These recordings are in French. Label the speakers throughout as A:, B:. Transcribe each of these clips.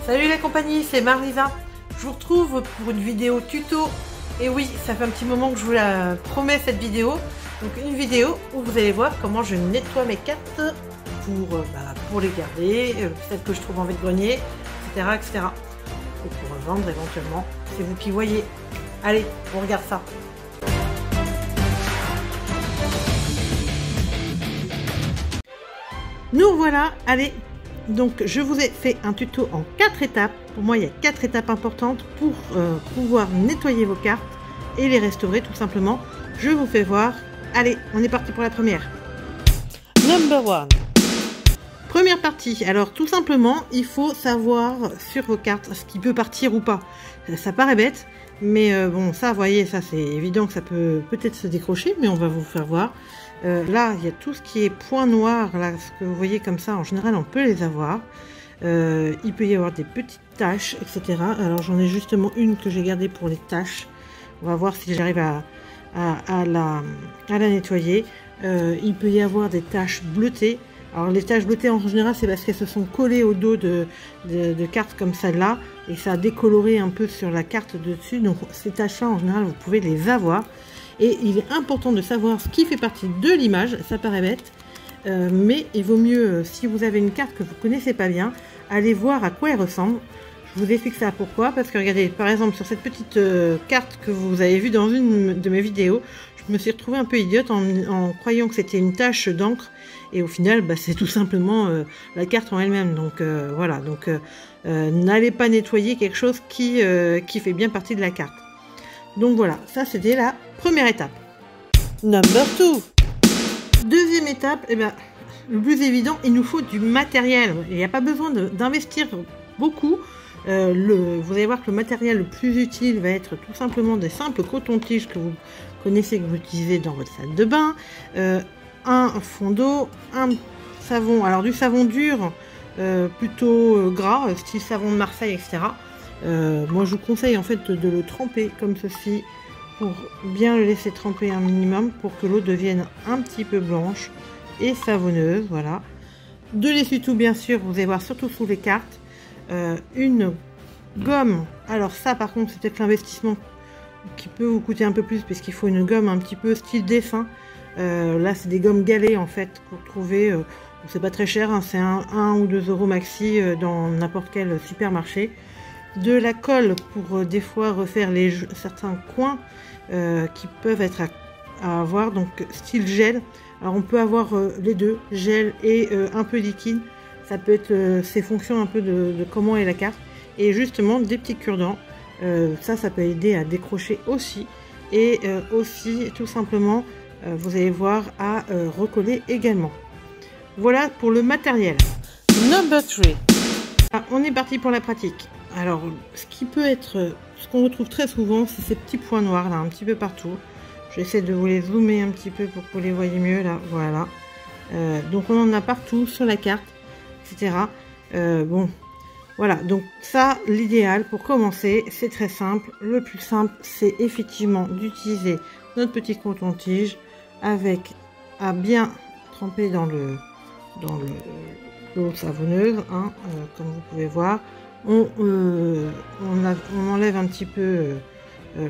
A: Salut la compagnie, c'est Marlisa. Je vous retrouve pour une vidéo tuto. Et oui, ça fait un petit moment que je vous la promets cette vidéo. Donc une vidéo où vous allez voir comment je nettoie mes cartes pour les garder, celles que je trouve en vide-grenier, etc., etc. Et pour revendre éventuellement. C'est vous qui voyez. Allez, on regarde ça. Nous voilà, allez. Donc je vous ai fait un tuto en 4 étapes. Pour moi il y a 4 étapes importantes pour pouvoir nettoyer vos cartes et les restaurer tout simplement. Je vous fais voir. Allez, on est parti pour la première. Number 1. Première partie. Alors tout simplement il faut savoir sur vos cartes ce qui peut partir ou pas. Ça paraît bête, mais bon ça vous voyez, ça c'est évident que ça peut peut-être se décrocher, mais on va vous faire voir. Là il y a tout ce qui est point noir, là ce que vous voyez comme ça, en général on peut les avoir. Il peut y avoir des petites taches, etc. Alors j'en ai justement une que j'ai gardée pour les taches. On va voir si j'arrive à la nettoyer. Il peut y avoir des taches bleutées. Alors les taches bleutées en général c'est parce qu'elles se sont collées au dos de cartes comme celle-là et ça a décoloré un peu sur la carte de dessus. Donc ces taches-là en général vous pouvez les avoir. Et il est important de savoir ce qui fait partie de l'image. Ça paraît bête, mais il vaut mieux, si vous avez une carte que vous connaissez pas bien, aller voir à quoi elle ressemble. Je vous explique ça pourquoi, parce que regardez, par exemple sur cette petite carte que vous avez vue dans une de mes vidéos, je me suis retrouvée un peu idiote en croyant que c'était une tache d'encre, et au final bah, c'est tout simplement la carte en elle-même. Donc voilà, donc n'allez pas nettoyer quelque chose qui fait bien partie de la carte. Donc voilà, ça c'était la première étape. Number 2. Deuxième étape, eh ben, le plus évident, il nous faut du matériel. Il n'y a pas besoin d'investir beaucoup. Vous allez voir que le matériel le plus utile va être tout simplement des simples cotons-tiges que vous connaissez, que vous utilisez dans votre salle de bain. Un fond d'eau, un savon, alors du savon dur, plutôt gras, style savon de Marseille, etc. Moi je vous conseille en fait de le tremper comme ceci pour bien le laisser tremper un minimum pour que l'eau devienne un petit peu blanche et savonneuse. Voilà, de l'essuie-tout bien sûr, vous allez voir surtout sous les cartes. Une gomme, alors ça par contre c'est peut-être l'investissement qui peut vous coûter un peu plus puisqu'il faut une gomme un petit peu style dessin. Là c'est des gommes galets en fait pour trouver, c'est pas très cher hein, c'est 1 ou 2 euros maxi dans n'importe quel supermarché. De la colle pour des fois refaire certains coins qui peuvent être à avoir, donc style gel. Alors on peut avoir les deux, gel et un peu liquide. Ça peut être ces fonctions un peu de comment est la carte. Et justement des petits cure-dents, ça peut aider à décrocher aussi. Et aussi tout simplement vous allez voir à recoller également. Voilà pour le matériel. Number 3. Ah, on est parti pour la pratique. Alors, ce qu'on retrouve très souvent, c'est ces petits points noirs là, un petit peu partout. J'essaie de vous les zoomer un petit peu pour que vous les voyez mieux là, voilà. Donc on en a partout sur la carte, etc. Bon, voilà. Donc ça, l'idéal pour commencer, c'est très simple. Le plus simple, c'est effectivement d'utiliser notre petit coton-tige avec à bien tremper dans l'eau savonneuse, hein, comme vous pouvez voir. On enlève un petit peu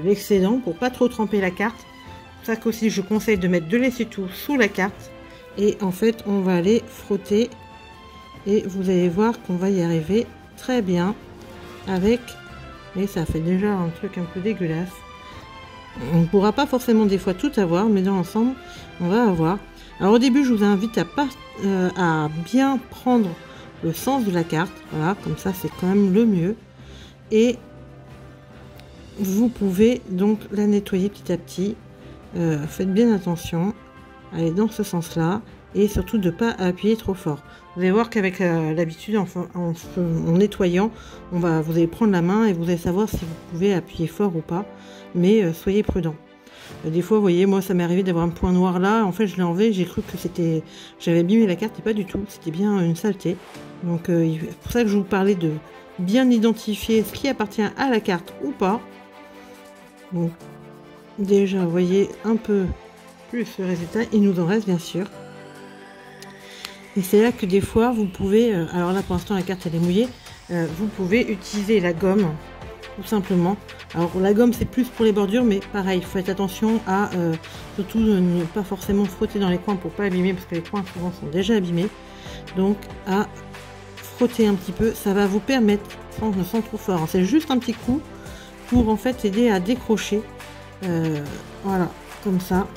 A: l'excédent pour pas trop tremper la carte. C'est pour ça qu'aussi je conseille de mettre de l'essuie-tout sous la carte et en fait on va aller frotter et vous allez voir qu'on va y arriver très bien avec, et ça fait déjà un truc un peu dégueulasse. On ne pourra pas forcément des fois tout avoir, mais dans l'ensemble on va avoir. Alors au début je vous invite à bien prendre le sens de la carte, voilà, comme ça c'est quand même le mieux, et vous pouvez donc la nettoyer petit à petit. Faites bien attention, allez dans ce sens là et surtout de pas appuyer trop fort. Vous allez voir qu'avec l'habitude en nettoyant, vous allez prendre la main et vous allez savoir si vous pouvez appuyer fort ou pas, mais soyez prudent. Des fois, vous voyez, moi ça m'est arrivé d'avoir un point noir là, en fait je l'ai enlevé, j'ai cru que j'avais abîmé la carte et pas du tout, c'était bien une saleté. Donc c'est pour ça que je vous parlais de bien identifier ce qui appartient à la carte ou pas. Donc déjà, vous voyez un peu plus le résultat, il nous en reste bien sûr. Et c'est là que des fois vous pouvez, alors là pour l'instant la carte elle est mouillée, vous pouvez utiliser la gomme, tout simplement. Alors la gomme c'est plus pour les bordures, mais pareil, faites attention à surtout ne pas forcément frotter dans les coins pour pas abîmer, parce que les coins souvent sont déjà abîmés. Donc à frotter un petit peu, ça va vous permettre, sans trop fort, hein, c'est juste un petit coup pour en fait aider à décrocher. Voilà, comme ça,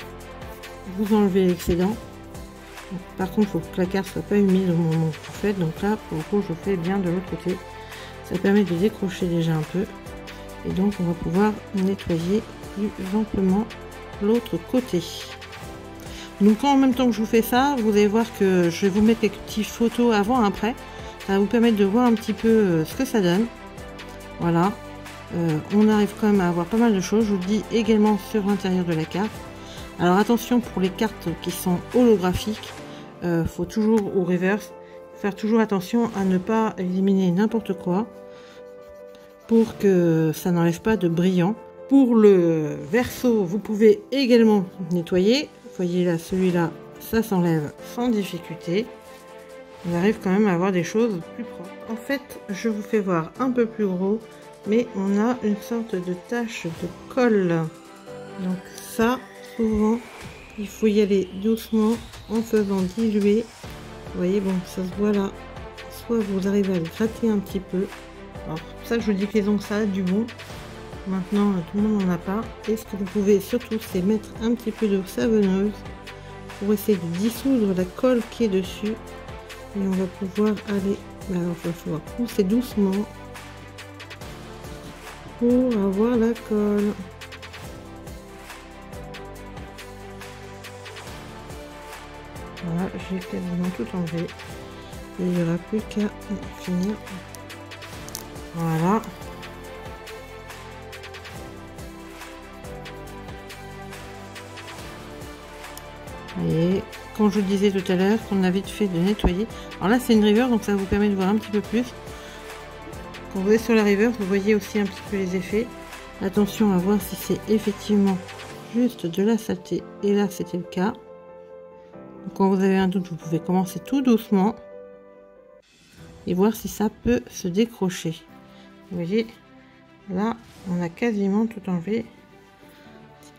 A: vous enlevez l'excédent. Par contre, il faut que la carte soit pas humide au moment où vous faites. Donc là, pour le coup, je fais bien de l'autre côté. Ça permet de décrocher déjà un peu. Et donc, on va pouvoir nettoyer plus amplement l'autre côté. Donc, en même temps que je vous fais ça, vous allez voir que je vais vous mettre quelques petites photos avant et après. Ça va vous permettre de voir un petit peu ce que ça donne. Voilà. On arrive quand même à avoir pas mal de choses. Je vous le dis également sur l'intérieur de la carte. Alors attention pour les cartes qui sont holographiques, faut toujours au reverse faire toujours attention à ne pas éliminer n'importe quoi pour que ça n'enlève pas de brillant. Pour le verso, vous pouvez également nettoyer. Vous voyez là, celui-là, ça s'enlève sans difficulté. On arrive quand même à avoir des choses plus propres. En fait, je vous fais voir un peu plus gros, mais on a une sorte de tache de colle. Donc ça, souvent, il faut y aller doucement en faisant diluer. Vous voyez, bon, ça se voit là. Soit vous arrivez à le gratter un petit peu. Alors, c'est pour ça que je vous dis que les ongles, ça a du bon. Maintenant, tout le monde n'en a pas. Et ce que vous pouvez surtout, c'est mettre un petit peu d'eau savonneuse pour essayer de dissoudre la colle qui est dessus. Et on va pouvoir aller... Alors, il va falloir pousser doucement pour avoir la colle. Voilà, j'ai quasiment tout enlevé. Et il n'y aura plus qu'à finir. Voilà. Et comme je vous disais tout à l'heure, qu'on a vite fait de nettoyer. Alors là, c'est une river, donc ça vous permet de voir un petit peu plus. Quand vous êtes sur la river, vous voyez aussi un petit peu les effets. Attention à voir si c'est effectivement juste de la saleté. Et là, c'était le cas. Donc, quand vous avez un doute, vous pouvez commencer tout doucement et voir si ça peut se décrocher. Vous voyez, là, on a quasiment tout enlevé.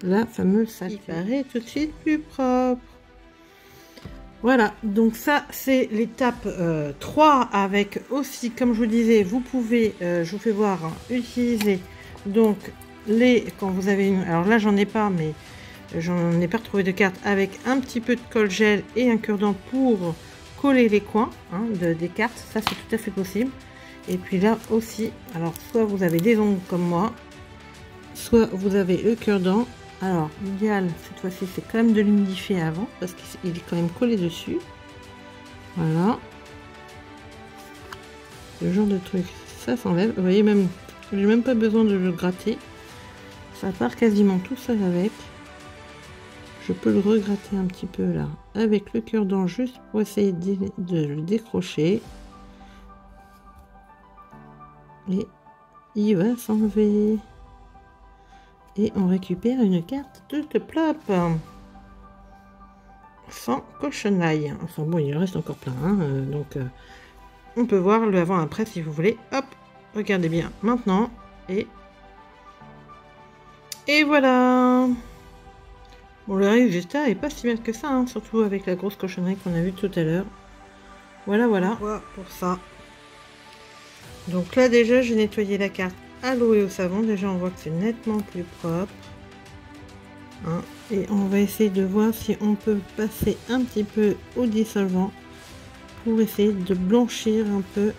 A: La fameuse saleté. Il paraît tout de suite plus propre. Voilà, donc ça c'est l'étape 3 avec aussi, comme je vous disais, vous pouvez, je vous fais voir, hein, utiliser donc les, quand vous avez une, alors là j'en ai pas, mais j'en ai pas retrouvé de carte, avec un petit peu de colle gel et un cure-dent pour coller les coins hein, des cartes, ça c'est tout à fait possible. Et puis là aussi, alors soit vous avez des ongles comme moi, soit vous avez le cure-dent. Alors, l'idéal, cette fois-ci, c'est quand même de l'humidifier avant, parce qu'il est quand même collé dessus. Voilà. Ce genre de truc, ça s'enlève. Vous voyez, même, j'ai même pas besoin de le gratter. Ça part quasiment tout seul avec. Je peux le regratter un petit peu là, avec le cure-dent, juste pour essayer de le décrocher. Et il va s'enlever. Et on récupère une carte de plop sans cochonaille. Enfin bon, il en reste encore plein, hein, donc on peut voir le avant-après si vous voulez. Hop, regardez bien maintenant et voilà. Bon, le résultat est pas si mal que ça, hein, surtout avec la grosse cochonnerie qu'on a vue tout à l'heure. Voilà, voilà pour ça. Donc là déjà, j'ai nettoyé la carte à l'eau et au savon. Déjà on voit que c'est nettement plus propre hein. Et on va essayer de voir si on peut passer un petit peu au dissolvant pour essayer de blanchir un peu.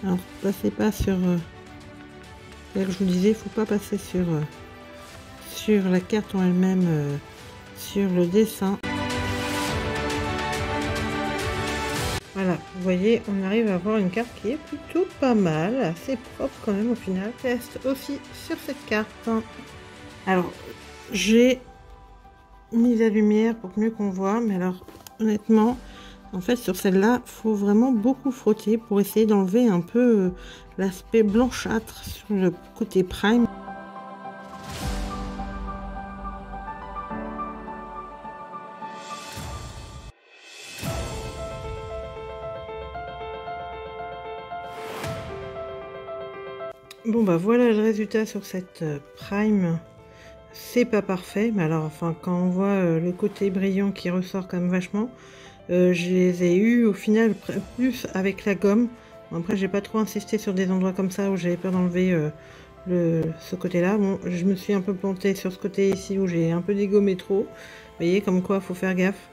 A: Alors passez pas sur là que je vous disais, il faut pas passer sur la carte en elle-même, sur le dessin. Voilà, vous voyez, on arrive à avoir une carte qui est plutôt pas mal, assez propre quand même au final. Test aussi sur cette carte. Alors, j'ai mis la lumière pour mieux qu'on voit, mais alors honnêtement, en fait sur celle-là, il faut vraiment beaucoup frotter pour essayer d'enlever un peu l'aspect blanchâtre sur le côté prime. Bon bah voilà le résultat sur cette Prime. C'est pas parfait, mais alors enfin quand on voit le côté brillant qui ressort quand même vachement, je les ai eu au final plus avec la gomme. Bon, après j'ai pas trop insisté sur des endroits comme ça où j'avais peur d'enlever ce côté là. Bon, je me suis un peu plantée sur ce côté ici où j'ai un peu dégommé trop. Vous voyez comme quoi faut faire gaffe.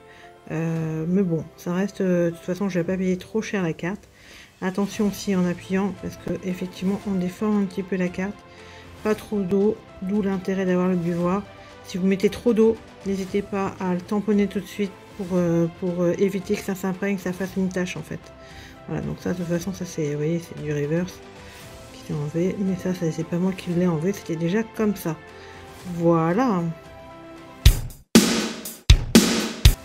A: Mais bon, ça reste, de toute façon je vais pas payer trop cher la carte. Attention aussi en appuyant parce que effectivement on déforme un petit peu la carte. Pas trop d'eau, d'où l'intérêt d'avoir le buvoir. Si vous mettez trop d'eau, n'hésitez pas à le tamponner tout de suite pour éviter que ça s'imprègne, que ça fasse une tache en fait. Voilà, donc ça de toute façon ça c'est, vous voyez, c'est du reverse qui s'est enlevé, mais ça c'est pas moi qui l'ai enlevé, c'était déjà comme ça. Voilà.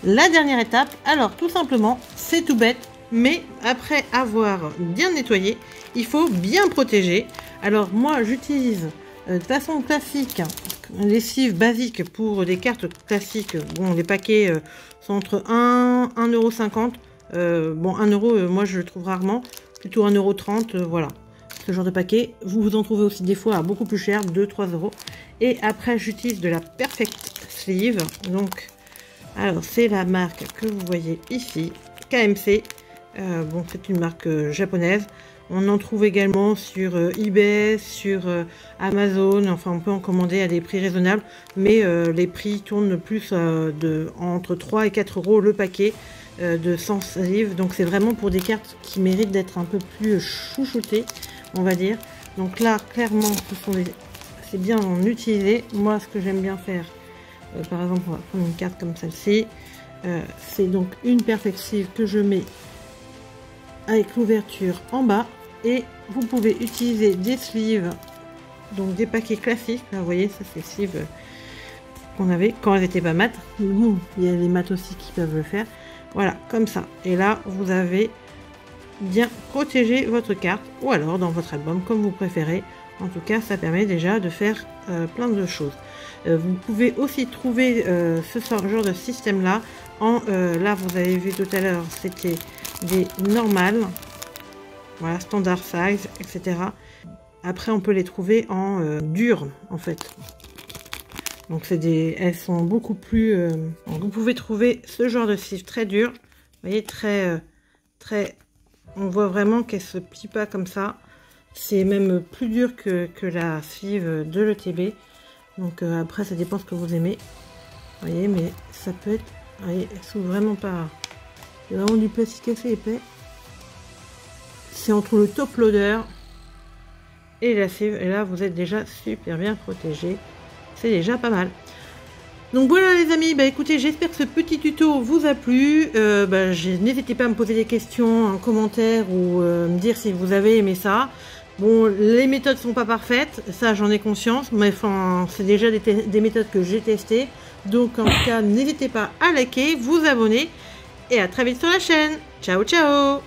A: La dernière étape, alors tout simplement, c'est tout bête, mais après avoir bien nettoyé, il faut bien protéger. Alors moi j'utilise de façon classique lessive basique pour des cartes classiques. Bon, les paquets sont entre 1,50 €. Bon, 1 €, moi je le trouve rarement, plutôt 1,30 €, voilà. Ce genre de paquet, vous en trouvez aussi des fois à beaucoup plus cher, 2-3 €. Et après j'utilise de la Perfect Sleeve, donc alors c'est la marque que vous voyez ici, KMC. Bon, c'est une marque japonaise. On en trouve également sur eBay, sur Amazon. Enfin, on peut en commander à des prix raisonnables, mais les prix tournent plus entre 3 et 4 € le paquet de 100 sleeves. Donc c'est vraiment pour des cartes qui méritent d'être un peu plus chouchoutées, on va dire. Donc là, clairement, c'est bien en utiliser. Moi, ce que j'aime bien faire, par exemple, on va prendre une carte comme celle-ci. C'est donc une Perfect Sleeve que je mets avec l'ouverture en bas, et vous pouvez utiliser des sleeves, donc des paquets classiques. Là, vous voyez, ça c'est les sleeves qu'on avait quand elles n'étaient pas mates. Bon, il y a les mates aussi qui peuvent le faire. Voilà, comme ça. Et là, vous avez bien protégé votre carte, ou alors dans votre album, comme vous préférez. En tout cas, ça permet déjà de faire plein de choses. Vous pouvez aussi trouver ce genre de système là là vous avez vu tout à l'heure, c'était des normales, voilà, standard size, etc. Après on peut les trouver en dur en fait, donc elles sont beaucoup plus vous pouvez trouver ce genre de sleeve très dur, vous voyez, très on voit vraiment qu'elle se plie pas comme ça. C'est même plus dur que la sleeve de l'ETB. Donc après ça dépend ce que vous aimez. Vous voyez, mais ça peut être... Vous voyez, elles sont vraiment pas... C'est vraiment du plastique assez épais. C'est entre le top loader et la sleeve. Et là vous êtes déjà super bien protégé. C'est déjà pas mal. Donc voilà les amis, bah écoutez, j'espère que ce petit tuto vous a plu. N'hésitez pas à me poser des questions en commentaire ou me dire si vous avez aimé ça. Bon, les méthodes sont pas parfaites, ça j'en ai conscience, mais enfin c'est déjà des méthodes que j'ai testées. Donc en tout cas, n'hésitez pas à liker, vous abonner et à très vite sur la chaîne. Ciao ciao.